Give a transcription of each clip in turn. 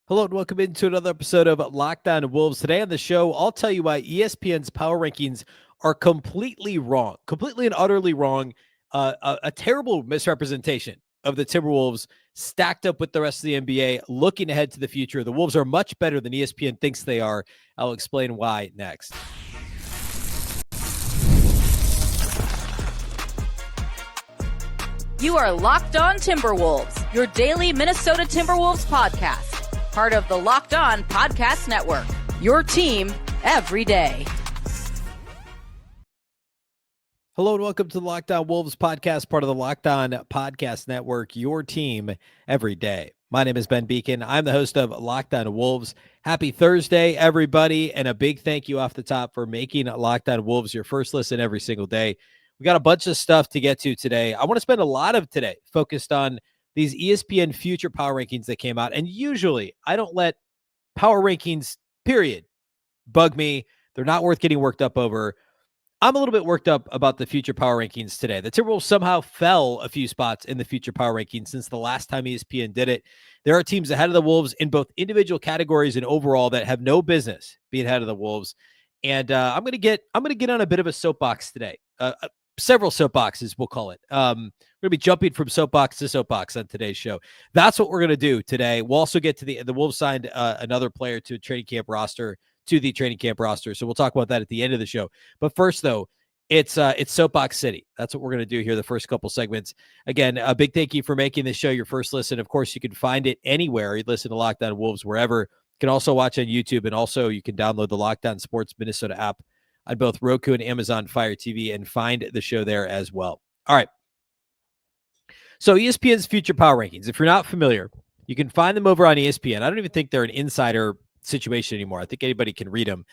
Hello and welcome into another episode of Locked On Wolves. Today on the show, I'll tell you why ESPN's power rankings are completely wrong, completely and utterly wrong. A terrible misrepresentation of the Timberwolves stacked up with the rest of the NBA, looking ahead to the future. The Wolves are much better than ESPN thinks they are. I'll explain why next. You are Locked On Timberwolves, your daily Minnesota Timberwolves podcast. Part of the Locked On Podcast Network, your team every day. Hello and welcome to the Locked On Wolves podcast, part of the Locked On Podcast Network, your team every day. My name is Ben Beecken. I'm the host of Locked On Wolves. Happy Thursday, everybody, and a big thank you off the top for making Locked On Wolves your first listen every single day. We got a bunch of stuff to get to today. I want to spend a lot of today focused on these ESPN future power rankings that came out. And usually I don't let power rankings, period, bug me. They're not worth getting worked up over. I'm a little bit worked up about the future power rankings today. The Timberwolves somehow fell a few spots in the future power rankings since the last time ESPN did it. There are teams ahead of the Wolves in both individual categories and overall that have no business being ahead of the Wolves. And I'm going to get on a bit of a soapbox today. Several soapboxes, we'll call it. We're going to be jumping from soapbox to soapbox on today's show. That's what we're going to do today. We'll also get to the Wolves signed another player to the training camp roster. So we'll talk about that at the end of the show. But first, though, it's Soapbox City. That's what we're going to do here the first couple segments. Again, a big thank you for making this show your first listen. Of course, you can find it anywhere. You listen to Locked On Wolves wherever. You can also watch on YouTube, and also you can download the Locked On Sports Minnesota app on both Roku and Amazon Fire TV and find the show there as well. All right. So ESPN's future power rankings, if you're not familiar, you can find them over on ESPN. I don't even think they're an insider situation anymore. I think anybody can read them,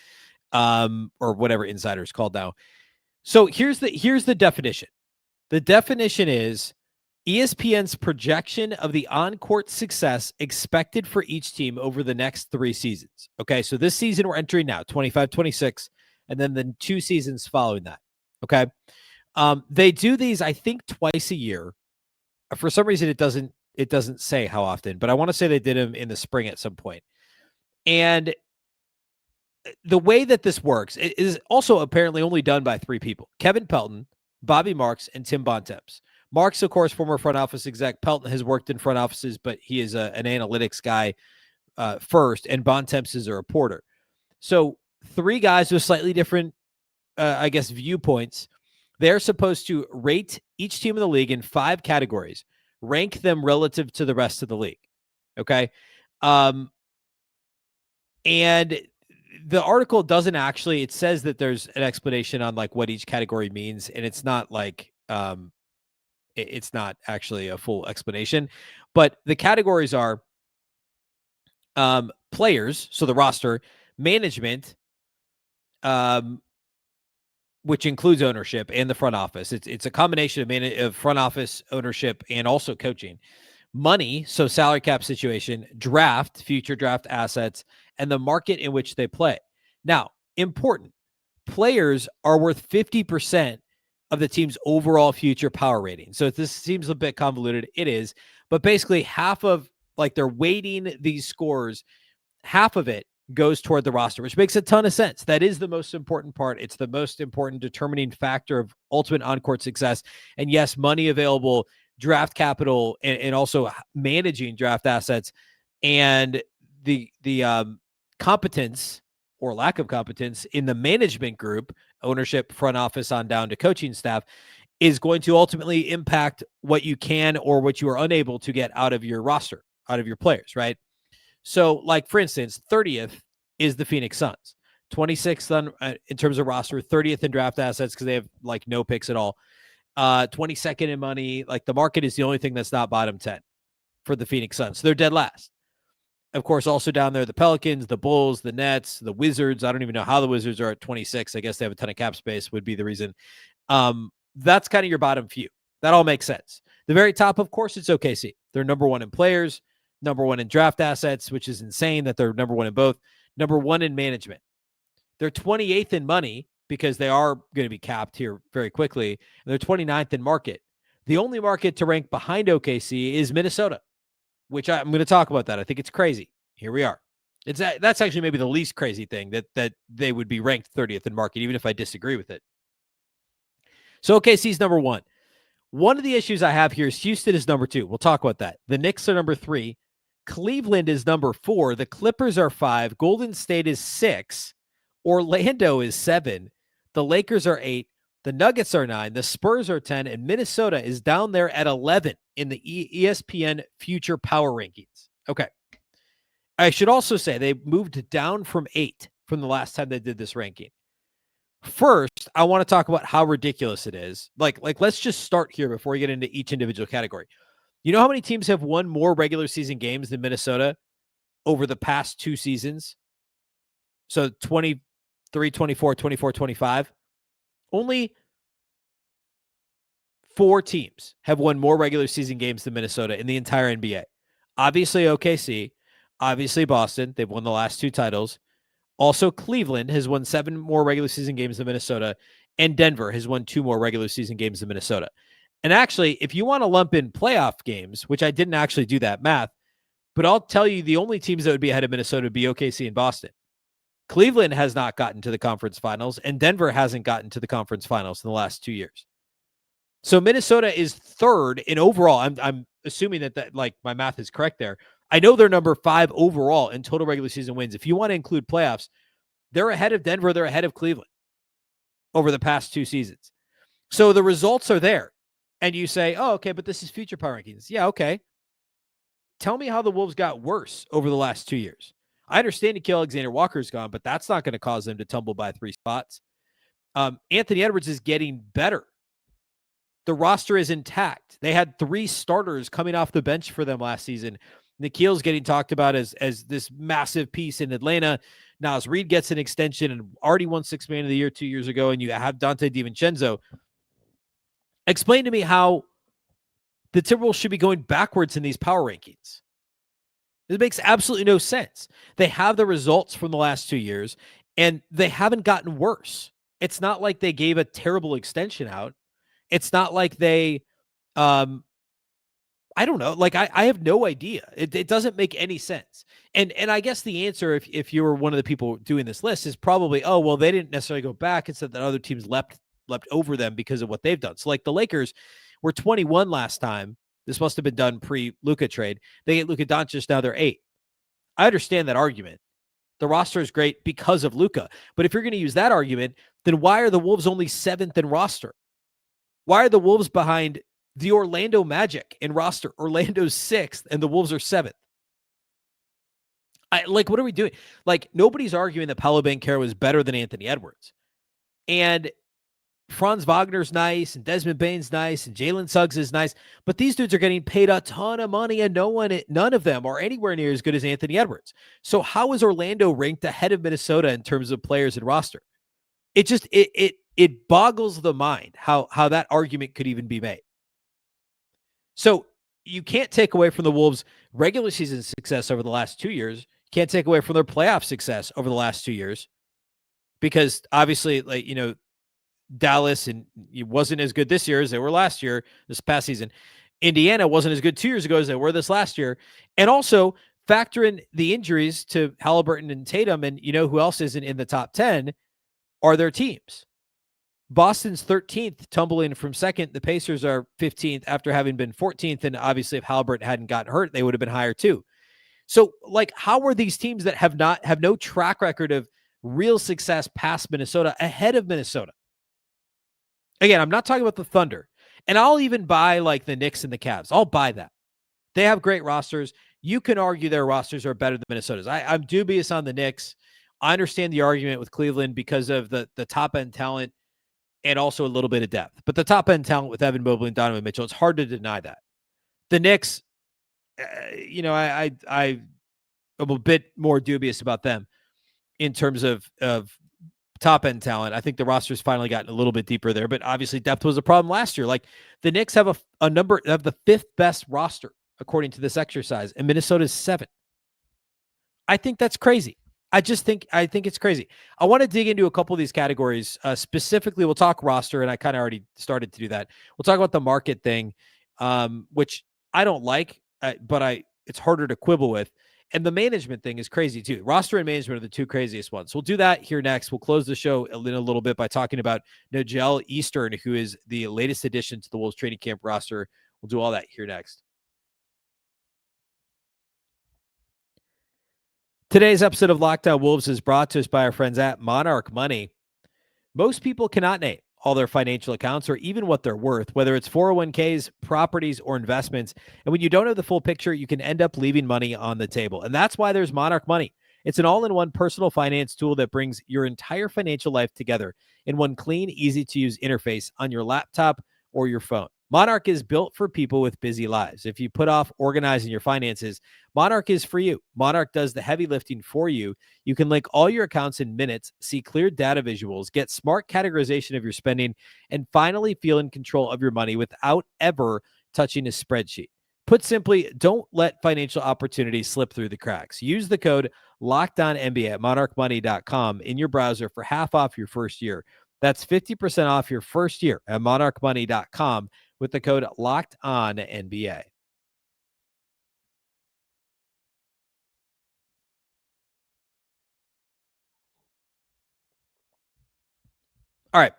or whatever insider is called now. So here's the definition. The definition is ESPN's projection of the on-court success expected for each team over the next 3 seasons. Okay, so this season we're entering now, 25-26. And then the 2 seasons following that. Okay. They do these, I think, twice a year. For some reason, it doesn't say how often, but I want to say they did them in the spring at some point. And the way that this works is also apparently only done by 3 people: Kevin Pelton, Bobby Marks, and Tim Bontemps. Marks, of course, former front office exec. Pelton has worked in front offices, but he is an analytics guy first, and Bontemps is a reporter. So 3 guys with slightly different, viewpoints. They're supposed to rate each team in the league in 5 categories, rank them relative to the rest of the league. Okay. And the article doesn't actually, it says that there's an explanation on like what each category means. And it's not like, it's not actually a full explanation, but the categories are players. So the roster, management, which includes ownership and the front office. It's a combination of front office, ownership, and also coaching. Money, so salary cap situation, draft, future draft assets, and the market in which they play. Now, important, players are worth 50% of the team's overall future power rating. So if this seems a bit convoluted, it is. But basically half of, like, they're weighting these scores, half of it goes toward the roster, which makes a ton of sense. That is the most important part. It's the most important determining factor of ultimate on-court success. And yes, money available, draft capital, and also managing draft assets, and the competence or lack of competence in the management group, ownership, front office, on down to coaching staff, is going to ultimately impact what you can or what you are unable to get out of your roster, out of your players, right? So, like, for instance, 30th is the Phoenix Suns, 26th in terms of roster, 30th in draft assets because they have, like, no picks at all, 22nd in money. Like, the market is the only thing that's not bottom 10 for the Phoenix Suns. So they're dead last. Of course, also down there, the Pelicans, the Bulls, the Nets, the Wizards. I don't even know how the Wizards are at 26. I guess they have a ton of cap space would be the reason. That's kind of your bottom few. That all makes sense. The very top, of course, it's OKC. They're number 1 in players, number 1 in draft assets, which is insane that they're number 1 in both, number 1 in management. They're 28th in money because they are going to be capped here very quickly. And they're 29th in market. The only market to rank behind OKC is Minnesota, which I'm going to talk about that. I think it's crazy. here we are. That's actually maybe the least crazy thing, that they would be ranked 30th in market, even if I disagree with it. So OKC's number one. One of the issues I have here is Houston is number two. We'll talk about that. The Knicks are number three. Cleveland is number four. The Clippers are five. Golden State is six. Orlando is seven. The Lakers are eight. The Nuggets are nine. The Spurs are 10. And Minnesota is down there at 11 in the ESPN Future Power Rankings. Okay. I should also say they moved down from 8 from the last time they did this ranking. First, I want to talk about how ridiculous it is. Like let's just start here before we get into each individual category. You know how many teams have won more regular season games than Minnesota over the past 2 seasons? So 23, 24, 24, 25. Only 4 teams have won more regular season games than Minnesota in the entire NBA. Obviously OKC, obviously Boston. They've won the last 2 titles. Also, Cleveland has won 7 more regular season games than Minnesota, and Denver has won 2 more regular season games than Minnesota. And actually, if you want to lump in playoff games, which I didn't actually do that math, but I'll tell you the only teams that would be ahead of Minnesota would be OKC and Boston. Cleveland has not gotten to the conference finals, and Denver hasn't gotten to the conference finals in the last 2 years. So Minnesota is third in overall. I'm assuming that like my math is correct there. I know they're number 5 overall in total regular season wins. If you want to include playoffs, they're ahead of Denver. They're ahead of Cleveland over the past 2 seasons. So the results are there. And you say, oh, okay, but this is future power rankings. Yeah, okay. Tell me how the Wolves got worse over the last 2 years. I understand Nickeil Alexander-Walker's gone, but that's not going to cause them to tumble by 3 spots. Anthony Edwards is getting better. The roster is intact. They had 3 starters coming off the bench for them last season. Nickeil's getting talked about as this massive piece in Atlanta. Now, as Reid gets an extension and already won 6th Man of the Year 2 years ago, and you have Dante DiVincenzo. Explain to me how the Timberwolves should be going backwards in these power rankings. It makes absolutely no sense. They have the results from the last 2 years, and they haven't gotten worse. It's not like they gave a terrible extension out. It's not like they, I don't know. Like, I have no idea. It doesn't make any sense. And I guess the answer, if you were one of the people doing this list, is probably, oh, well, they didn't necessarily go back. It's that other teams leapt over them because of what they've done. So, like, the Lakers were 21 last time. This must have been done pre-Luka trade. They get Luka Doncic, now they're 8. I understand that argument. The roster is great because of Luka. But if you're going to use that argument, then why are the Wolves only 7th in roster? Why are the Wolves behind the Orlando Magic in roster? Orlando's 6th, and the Wolves are 7th. What are we doing? Like, nobody's arguing that Paolo Banchero is better than Anthony Edwards. And Franz Wagner's nice, and Desmond Bane's nice, and Jalen Suggs is nice, but these dudes are getting paid a ton of money, and none of them are anywhere near as good as Anthony Edwards. So how is Orlando ranked ahead of Minnesota in terms of players and roster? It just it boggles the mind how that argument could even be made. So you can't take away from the Wolves' regular season success over the last 2 years. You can't take away from their playoff success over the last 2 years, because obviously, Dallas and it wasn't as good this year as they were last year, this past season. Indiana wasn't as good 2 years ago as they were this last year. And also factor in the injuries to Halliburton and Tatum, and you know who else isn't in the top 10 are their teams. Boston's 13th, tumbling from 2nd. The Pacers are 15th after having been 14th. And obviously, if Halliburton hadn't gotten hurt, they would have been higher too. So, how are these teams that have no track record of real success past Minnesota ahead of Minnesota? Again, I'm not talking about the Thunder. And I'll even buy the Knicks and the Cavs. I'll buy that. They have great rosters. You can argue their rosters are better than Minnesota's. I'm dubious on the Knicks. I understand the argument with Cleveland because of the top-end talent and also a little bit of depth. But the top-end talent with Evan Mobley and Donovan Mitchell, it's hard to deny that. The Knicks, I'm a bit more dubious about them in terms of top-end talent. I think the roster's finally gotten a little bit deeper there, but obviously depth was a problem last year. The Knicks have a number of the 5th best roster according to this exercise, and Minnesota's 7th. I think that's crazy. I think it's crazy. I want to dig into a couple of these categories. Specifically, we'll talk roster, and I kind of already started to do that. We'll talk about the market thing, which I don't like, but it's harder to quibble with. And the management thing is crazy too. Roster and management are the two craziest ones. We'll do that here next. We'll close the show in a little bit by talking about Nojel Eastern, who is the latest addition to the Wolves training camp roster. We'll do all that here next. Today's episode of Locked On Wolves is brought to us by our friends at Monarch Money. Most people cannot name all their financial accounts or even what they're worth, whether it's 401ks, properties, or investments. And when you don't have the full picture, you can end up leaving money on the table. And that's why there's Monarch Money. It's an all-in-one personal finance tool that brings your entire financial life together in one clean, easy-to-use interface on your laptop or your phone. Monarch is built for people with busy lives. If you put off organizing your finances, Monarch is for you. Monarch does the heavy lifting for you. You can link all your accounts in minutes, see clear data visuals, get smart categorization of your spending, and finally feel in control of your money without ever touching a spreadsheet. Put simply, don't let financial opportunities slip through the cracks. Use the code LOCKEDONNBA at monarchmoney.com in your browser for half off your first year. That's 50% off your first year at monarchmoney.com with the code LOCKEDONNBA. All right.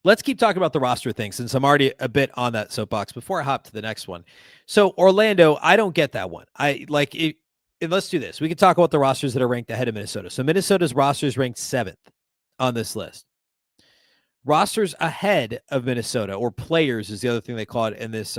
Let's keep talking about the roster thing since I'm already a bit on that soapbox before I hop to the next one. So Orlando, I don't get that one. I like it. And let's do this. We can talk about the rosters that are ranked ahead of Minnesota. So Minnesota's roster is ranked 7th on this list. Rosters ahead of Minnesota, or players is the other thing they call it in this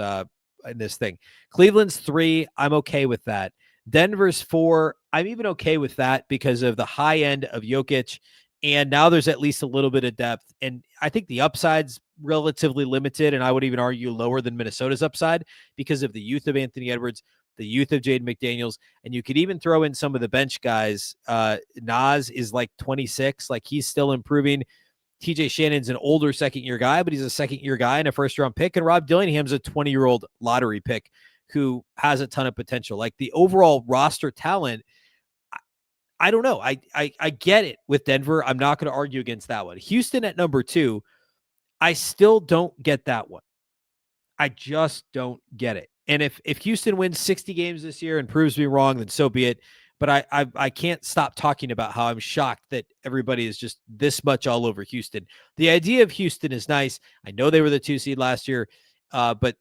thing. Cleveland's 3. I'm okay with that. Denver's 4. I'm even okay with that because of the high end of Jokic. And now there's at least a little bit of depth. And I think the upside's relatively limited. And I would even argue lower than Minnesota's upside because of the youth of Anthony Edwards, the youth of Jaden McDaniels. And you could even throw in some of the bench guys. Nas is like 26. Like he's still improving. TJ Shannon's an older second-year guy, but he's a second-year guy and a first-round pick. And Rob Dillingham's a 20-year-old lottery pick who has a ton of potential. Like the overall roster talent, I don't know. I get it with Denver. I'm not going to argue against that one. Houston at number 2, I still don't get that one. I just don't get it. And if Houston wins 60 games this year and proves me wrong, then so be it. But I can't stop talking about how I'm shocked that everybody is just this much all over Houston. The idea of Houston is nice. I know they were the 2 seed last year, but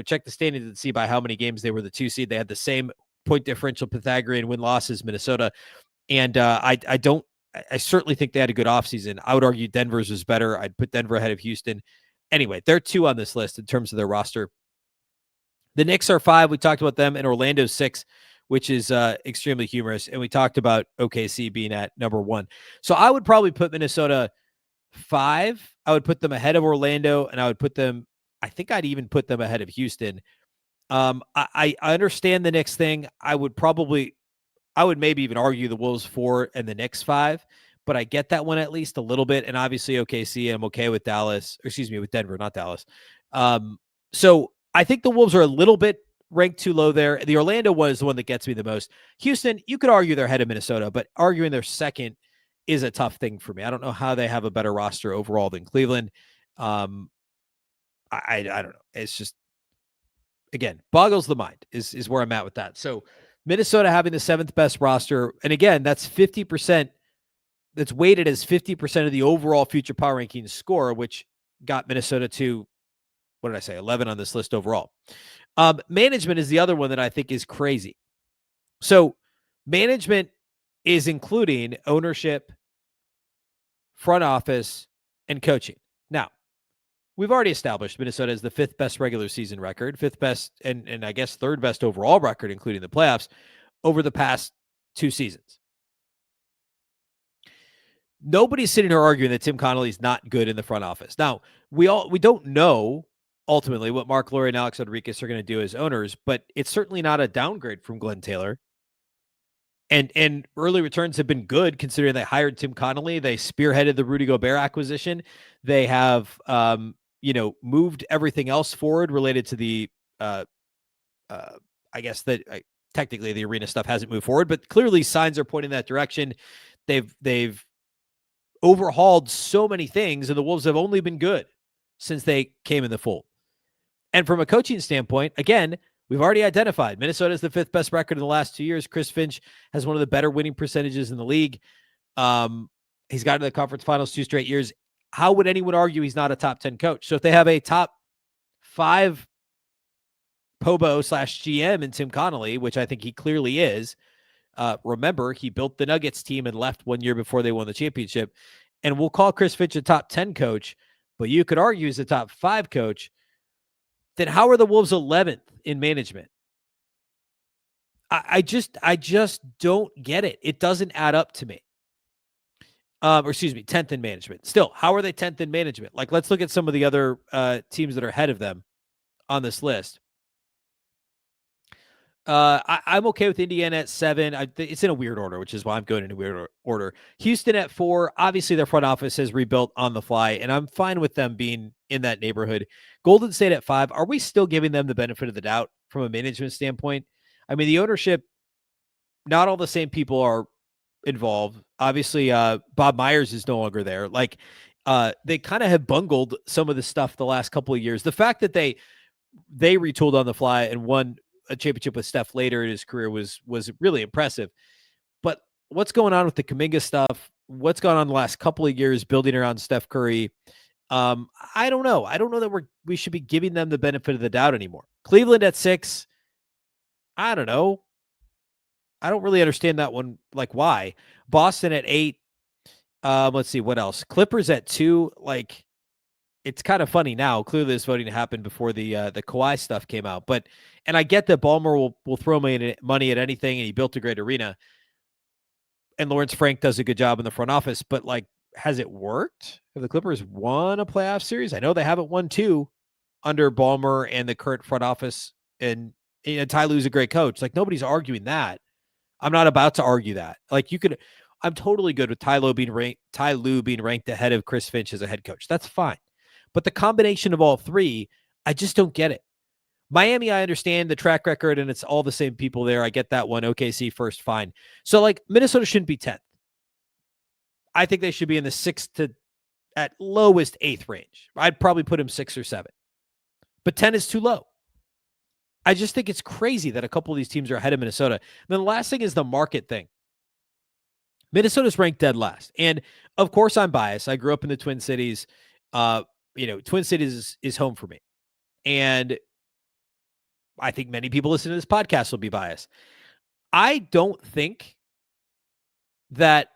check the standings and see by how many games they were the 2 seed. They had the same point differential Pythagorean win-loss as Minnesota. And I certainly think they had a good offseason. I would argue Denver's was better. I'd put Denver ahead of Houston. Anyway, they're 2 on this list in terms of their roster. The Knicks are 5. We talked about them. And Orlando's 6, which is extremely humorous. And we talked about OKC being at number 1. So I would probably put Minnesota 5. I would put them ahead of Orlando, and I think I'd even put them ahead of Houston. I understand the Knicks thing. I would maybe even argue the Wolves 4 and the Knicks 5, but I get that one at least a little bit. And obviously OKC, I'm okay with with Denver, not Dallas. So I think the Wolves are a little bit ranked too low there. The Orlando one is the one that gets me the most. Houston, you could argue they're ahead of Minnesota, but arguing they're second is a tough thing for me. I don't know how they have a better roster overall than Cleveland. I don't know. It's just, again, boggles the mind is where I'm at with that. So Minnesota having the 7th best roster. And again, that's 50%. That's weighted as 50% of the overall future power rankings score, which got Minnesota to, 11 on this list overall. Management is the other one that I think is crazy. So management is including ownership, front office, and coaching. Now, we've already established Minnesota is the 5th best regular season record, 5th best, and I guess 3rd best overall record, including the playoffs, over the past 2 seasons. Nobody's sitting here arguing that Tim Connelly is not good in the front office. Now, we don't know ultimately what Mark Lowry and Alex Rodriguez are going to do as owners, but it's certainly not a downgrade from Glenn Taylor. And early returns have been good considering they hired Tim Connelly. They spearheaded the Rudy Gobert acquisition. They have, moved everything else forward related to the, I guess that technically the arena stuff hasn't moved forward, but clearly signs are pointing that direction. They've overhauled so many things, and the Wolves have only been good since they came in the fold. And from a coaching standpoint, again, We've already identified Minnesota is the 5th best record in the last 2 years. Chris Finch has one of the better winning percentages in the league. He's gotten to the conference finals 2 straight years. How would anyone argue he's not a top 10 coach? So if they have a top 5 Pobo / GM in Tim Connelly, which I think he clearly is, remember, he built the Nuggets team and left 1 year before they won the championship. And we'll call Chris Finch a top 10 coach, but you could argue he's a top 5 coach. Then how are the Wolves 11th in management? I just don't get it. It doesn't add up to me. Or excuse me, 10th in management. Still, how are they 10th in management? Like, let's look at some of the other teams that are ahead of them on this list. I'm okay with Indiana at 7. It's in a weird order, which is why I'm going in a weird order. Houston at 4. Obviously, their front office has rebuilt on the fly, and I'm fine with them being in that neighborhood. Golden State at 5. Are we still giving them the benefit of the doubt from a management standpoint? I mean, the ownership, not all the same people are involved. Obviously, Bob Myers is no longer there. Like, they kind of have bungled some of the stuff the last couple of years. The fact that they retooled on the fly and won a championship with Steph later in his career was really impressive. But what's going on with the Kuminga stuff? What's gone on the last couple of years building around Steph Curry? I don't know. I don't know that we should be giving them the benefit of the doubt anymore. Cleveland at 6. I don't know. I don't really understand that one. Like, why? Boston at 8. Let's see what else. Clippers at 2. Like, it's kind of funny now. Clearly, this voting happened before the Kawhi stuff came out. And I get that Ballmer will throw money at anything, and he built a great arena. And Lawrence Frank does a good job in the front office. But, like, has it worked? Have the Clippers won a playoff series? I know they haven't won 2 under Ballmer and the current front office. And Ty Lue's a great coach. Like, nobody's arguing that. I'm not about to argue that. Like, I'm totally good with Ty Lue being ranked ahead of Chris Finch as a head coach. That's fine. But the combination of all three, I just don't get it. Miami, I understand the track record, and it's all the same people there. I get that one. OKC first, fine. So, like, Minnesota shouldn't be 10th. I think they should be in the 6th to, at lowest, 8th range. I'd probably put them 6 or 7. But 10 is too low. I just think it's crazy that a couple of these teams are ahead of Minnesota. And then the last thing is the market thing. Minnesota's ranked dead last. And, of course, I'm biased. I grew up in the Twin Cities. Twin Cities is home for me. And I think many people listening to this podcast will be biased. I don't think that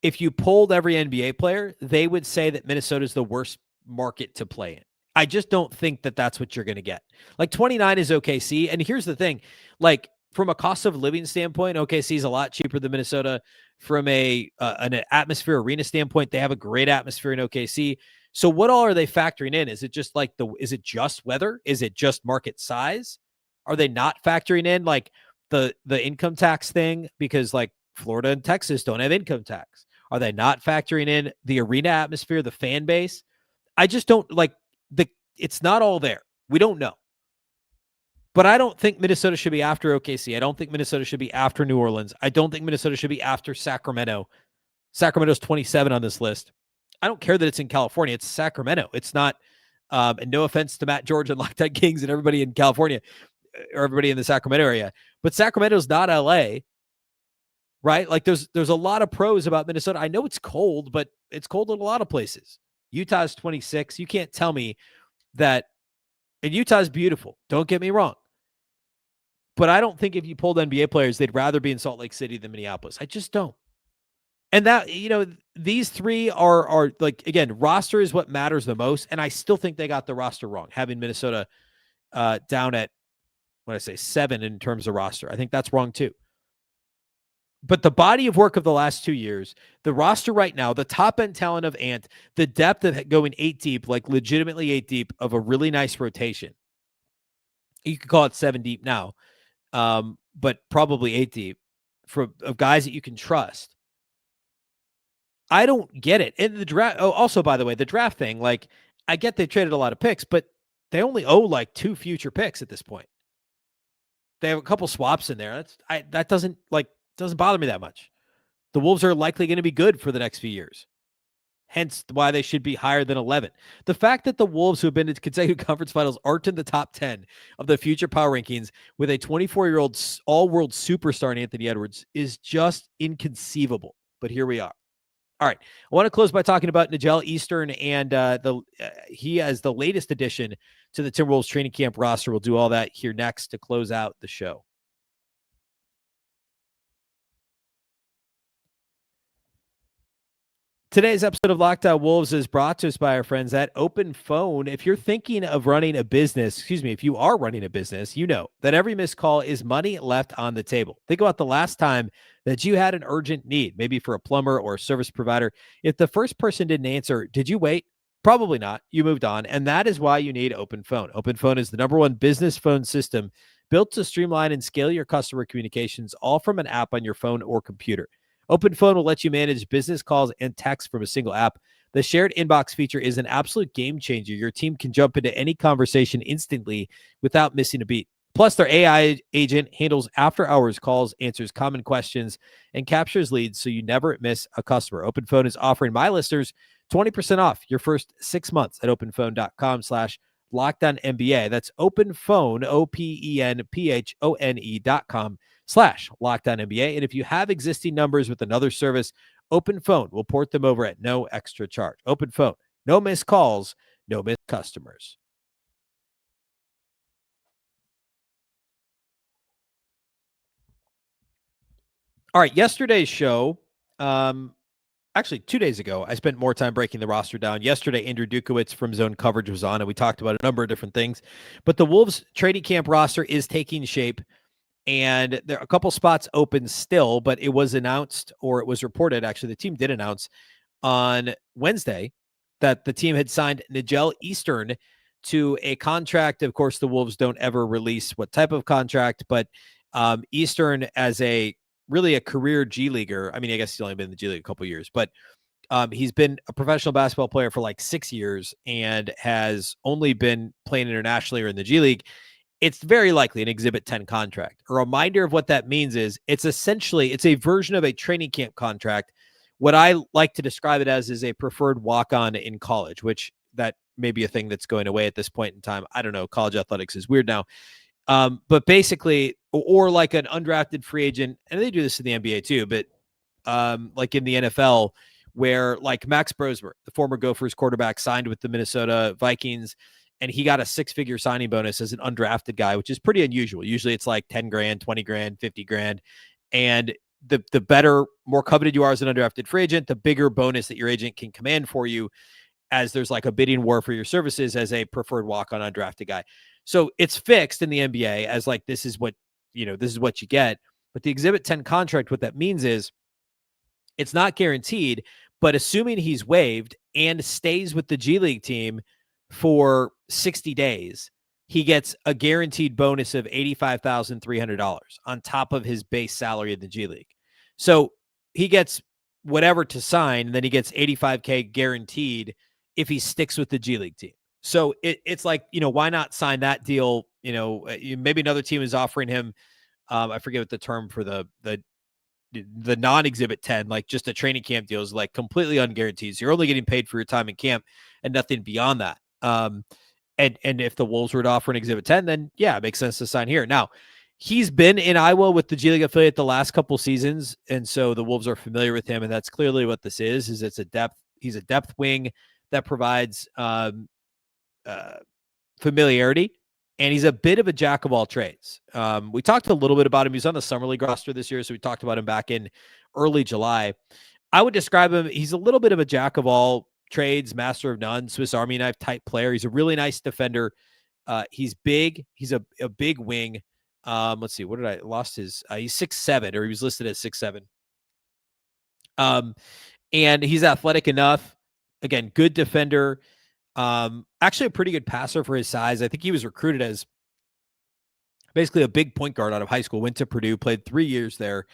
if you polled every NBA player, they would say that Minnesota is the worst market to play in. I just don't think that that's what you're going to get. Like, 29 is OKC. And here's the thing. Like, from a cost of living standpoint, OKC is a lot cheaper than Minnesota. From an atmosphere arena standpoint, they have a great atmosphere in OKC. So what all are they factoring in? Is it just like is it just weather? Is it just market size? Are they not factoring in like the income tax thing? Because like Florida and Texas don't have income tax. Are they not factoring in the arena atmosphere, the fan base? I just don't like it's not all there. We don't know. But I don't think Minnesota should be after OKC. I don't think Minnesota should be after New Orleans. I don't think Minnesota should be after Sacramento. Sacramento's 27 on this list. I don't care that it's in California. It's Sacramento. It's not, and no offense to Matt George and Locked On Kings and everybody in California or everybody in the Sacramento area, but Sacramento's not LA, right? Like there's a lot of pros about Minnesota. I know it's cold, but it's cold in a lot of places. Utah's 26. You can't tell me that, and Utah's beautiful. Don't get me wrong. But I don't think if you pulled NBA players, they'd rather be in Salt Lake City than Minneapolis. I just don't. And that, these three are like, again, roster is what matters the most. And I still think they got the roster wrong, having Minnesota down at, 7 in terms of roster. I think that's wrong too. But the body of work of the last 2 years, the roster right now, the top end talent of Ant, the depth of going 8 deep, like legitimately 8 deep of a really nice rotation. You could call it 7 deep now, but probably 8 deep of guys that you can trust. I don't get it. And the draft, also, by the way, the draft thing, like, I get they traded a lot of picks, but they only owe like 2 future picks at this point. They have a couple swaps in there. That doesn't bother me that much. The Wolves are likely going to be good for the next few years. hence why they should be higher than 11. The fact that the Wolves, who have been in consecutive conference finals, aren't in the top 10 of the future power rankings with a 24-year-old all-world superstar in Anthony Edwards is just inconceivable. But here we are. All right. I want to close by talking about Nojel Eastern, and he has the latest addition to the Timberwolves training camp roster. We'll do all that here next to close out the show. Today's episode of Locked On Wolves is brought to us by our friends at OpenPhone. If you're thinking of running a business, if you are running a business, you know that every missed call is money left on the table. Think about the last time that you had an urgent need, maybe for a plumber or a service provider. If the first person didn't answer, did you wait? Probably not. You moved on, and that is why you need OpenPhone. OpenPhone is the #1 business phone system built to streamline and scale your customer communications, all from an app on your phone or computer. OpenPhone will let you manage business calls and texts from a single app. The shared inbox feature is an absolute game changer. Your team can jump into any conversation instantly without missing a beat. Plus, their AI agent handles after-hours calls, answers common questions, and captures leads so you never miss a customer. OpenPhone is offering my listeners 20% off your first 6 months at openphone.com/LockedOnNBA. That's OpenPhone, OpenPhone.com/LockedOnNBA. And if you have existing numbers with another service, OpenPhone will port them over at no extra charge. OpenPhone, no missed calls, no missed customers. All right, yesterday's show, actually 2 days ago, I spent more time breaking the roster down. Yesterday, Andrew Dukowitz from Zone Coverage was on, and we talked about a number of different things. But the Wolves training camp roster is taking shape, and there are a couple spots open still, but it was announced, or it was reported, actually, the team did announce on Wednesday that the team had signed Nojel Eastern to a contract. Of course, the Wolves don't ever release what type of contract, but Eastern as really a career G Leaguer. I mean, I guess he's only been in the G League a couple years, but he's been a professional basketball player for like 6 years and has only been playing internationally or in the G League. It's very likely an Exhibit 10 contract. A reminder of what that means is it's a version of a training camp contract. What I like to describe it as is a preferred walk-on in college, which that may be a thing that's going away at this point in time. I don't know. College athletics is weird now. But basically, or like an undrafted free agent, and they do this in the NBA too, but like in the NFL, where like Max Brosmer, the former Gophers quarterback, signed with the Minnesota Vikings, and he got a 6-figure signing bonus as an undrafted guy, which is pretty unusual. Usually it's like 10 grand, 20 grand, 50 grand. And the better, more coveted you are as an undrafted free agent, the bigger bonus that your agent can command for you, as there's like a bidding war for your services as a preferred walk-on undrafted guy. So it's fixed in the NBA as like, this is what you get. But the Exhibit 10 contract, what that means is it's not guaranteed, but assuming he's waived and stays with the G League team for 60 days, he gets a guaranteed bonus of $85,300 on top of his base salary in the G League. So he gets whatever to sign, and then he gets $85K guaranteed if he sticks with the G League team. So it's like, why not sign that deal? Maybe another team is offering him, I forget what the term for the non-Exhibit 10, like just a training camp deal, is like completely unguaranteed. So you're only getting paid for your time in camp and nothing beyond that. And if the Wolves were to offer an Exhibit 10, then yeah, it makes sense to sign here. Now, he's been in Iowa with the G League affiliate the last couple seasons, and so the Wolves are familiar with him, and that's clearly what this is he's a depth wing that provides familiarity, and he's a bit of a jack of all trades. We talked a little bit about him. He was on the Summer League roster this year, so we talked about him back in early July. I would describe him, he's a little bit of a jack of all trades, master of none, Swiss Army knife type player. He's a really nice defender. He's big. He's a big wing. Let's see, what did I lost his? He's 6'7", or he was listed as 6'7". And he's athletic enough. Again, good defender. Actually a pretty good passer for his size. I think he was recruited as basically a big point guard out of high school, went to Purdue, played 3 years there,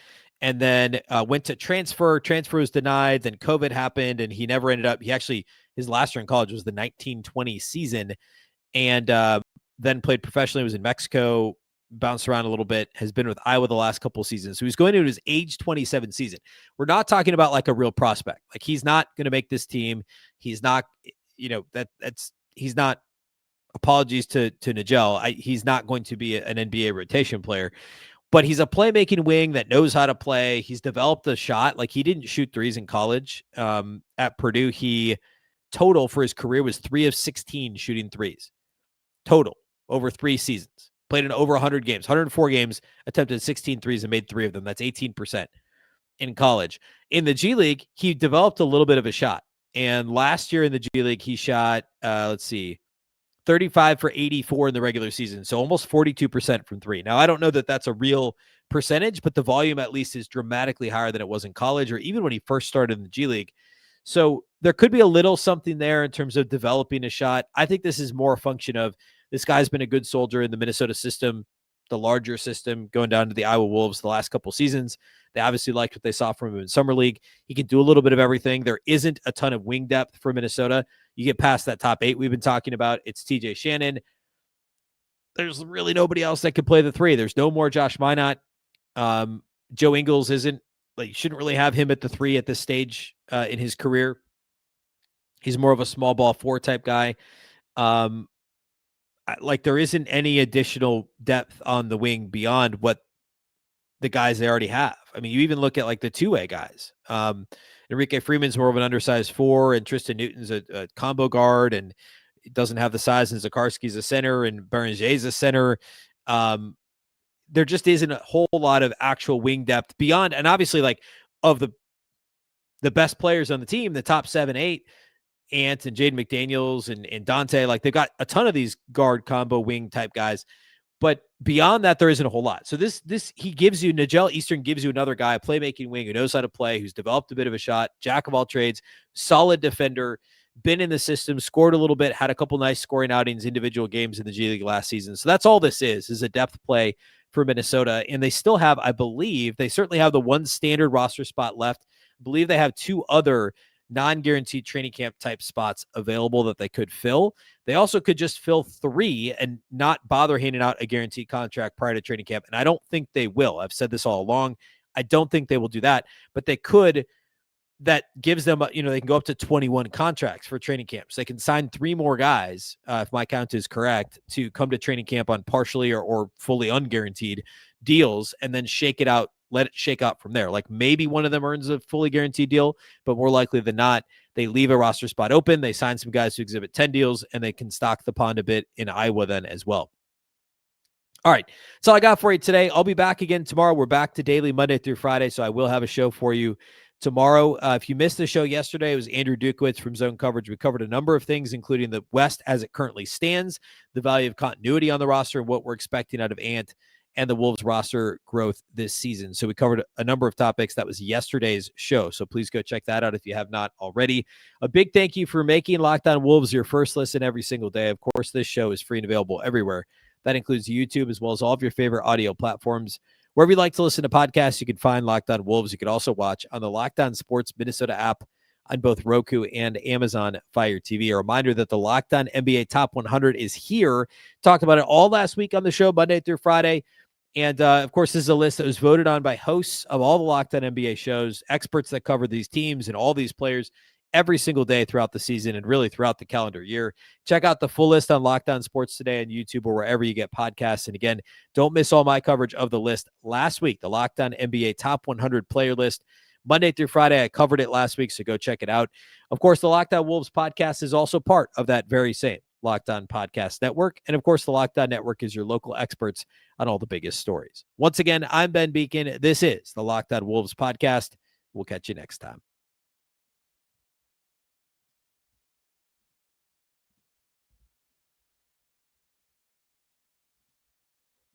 and then went to transfer. Transfer was denied. Then COVID happened, and he never ended up. His last year in college was the 1920 season, and then played professionally. Was in Mexico, bounced around a little bit, has been with Iowa the last couple of seasons. So he's going into his age 27 season. We're not talking about like a real prospect. Like he's not going to make this team. He's not, he's not, apologies to Nojel. He's not going to be an NBA rotation player, but he's a playmaking wing that knows how to play. He's developed a shot. Like he didn't shoot threes in college. At Purdue, he total for his career was 3 of 16 shooting threes total over 3 seasons. Played in over 100 games, 104 games, attempted 16 threes and made 3 of them. That's 18% in college. In the G League, he developed a little bit of a shot. And last year in the G League, he shot, 35 for 84 in the regular season. So almost 42% from 3. Now, I don't know that that's a real percentage, but the volume at least is dramatically higher than it was in college or even when he first started in the G League. So there could be a little something there in terms of developing a shot. I think this is more a function of this guy's been a good soldier in the Minnesota system, the larger system, going down to the Iowa Wolves the last couple seasons. They obviously liked what they saw from him in Summer League. He can do a little bit of everything. There isn't a ton of wing depth for Minnesota. You get past that top 8 we've been talking about. It's TJ Shannon. There's really nobody else that could play the 3. There's no more Josh Minot. Joe Ingles isn't, like, you shouldn't really have him at the 3 at this stage in his career. He's more of a small ball 4 type guy. Like there isn't any additional depth on the wing beyond what the guys they already have. I mean, you even look at like the 2-way guys. Enrique Freeman's more of an undersized 4, and Tristan Newton's a combo guard, and doesn't have the size, and Zakarski's a center, and Berenger's a center. There just isn't a whole lot of actual wing depth beyond, and obviously like of the best players on the team, the top 7, 8, Ant and Jaden McDaniels and Dante, like they've got a ton of these guard combo wing type guys. But beyond that, there isn't a whole lot. So he gives you, Nojel Eastern gives you another guy, a playmaking wing who knows how to play, who's developed a bit of a shot, jack of all trades, solid defender, been in the system, scored a little bit, had a couple nice scoring outings, individual games in the G League last season. So that's all this is a depth play for Minnesota. And they still have, I believe, they certainly have the one standard roster spot left. I believe they have 2 other non-guaranteed training camp type spots available that they could fill. They also could just fill 3 and not bother handing out a guaranteed contract prior to training camp. And I don't think they will. I've said this all along. I don't think they will do that, but they could. That gives them, they can go up to 21 contracts for training camps. They can sign 3 more guys, if my count is correct, to come to training camp on partially or fully unguaranteed deals, and then shake it out, let it shake out from there. Like maybe one of them earns a fully guaranteed deal, but more likely than not, they leave a roster spot open. They sign some guys to exhibit 10 deals, and they can stock the pond a bit in Iowa then as well. All right. That's all I got for you today. I'll be back again tomorrow. We're back to daily Monday through Friday, so I will have a show for you tomorrow. If you missed the show yesterday, it was Andrew Dukowitz from Zone Coverage. We covered a number of things, including the West as it currently stands, the value of continuity on the roster, and what we're expecting out of Ant and the Wolves roster growth this season. So we covered a number of topics. That was yesterday's show. So please go check that out if you have not already. A big thank you for making Locked On Wolves your first listen every single day. Of course, this show is free and available everywhere. That includes YouTube as well as all of your favorite audio platforms. Wherever you like to listen to podcasts, you can find Locked On Wolves. You can also watch on the Locked On Sports Minnesota app on both Roku and Amazon Fire TV. A reminder that the Locked On NBA Top 100 is here. Talked about it all last week on the show, Monday through Friday. And, of course, this is a list that was voted on by hosts of all the Locked On NBA shows, experts that cover these teams and all these players every single day throughout the season and really throughout the calendar year. Check out the full list on Locked On Sports Today on YouTube or wherever you get podcasts. And again, don't miss all my coverage of the list last week, the Locked On NBA Top 100 player list. Monday through Friday, I covered it last week, so go check it out. Of course, the Locked On Wolves podcast is also part of that very same Locked On Podcast Network. And of course, the Locked On Network is your local experts on all the biggest stories. Once again, I'm Ben Beecken. This is the Locked On Wolves podcast. We'll catch you next time.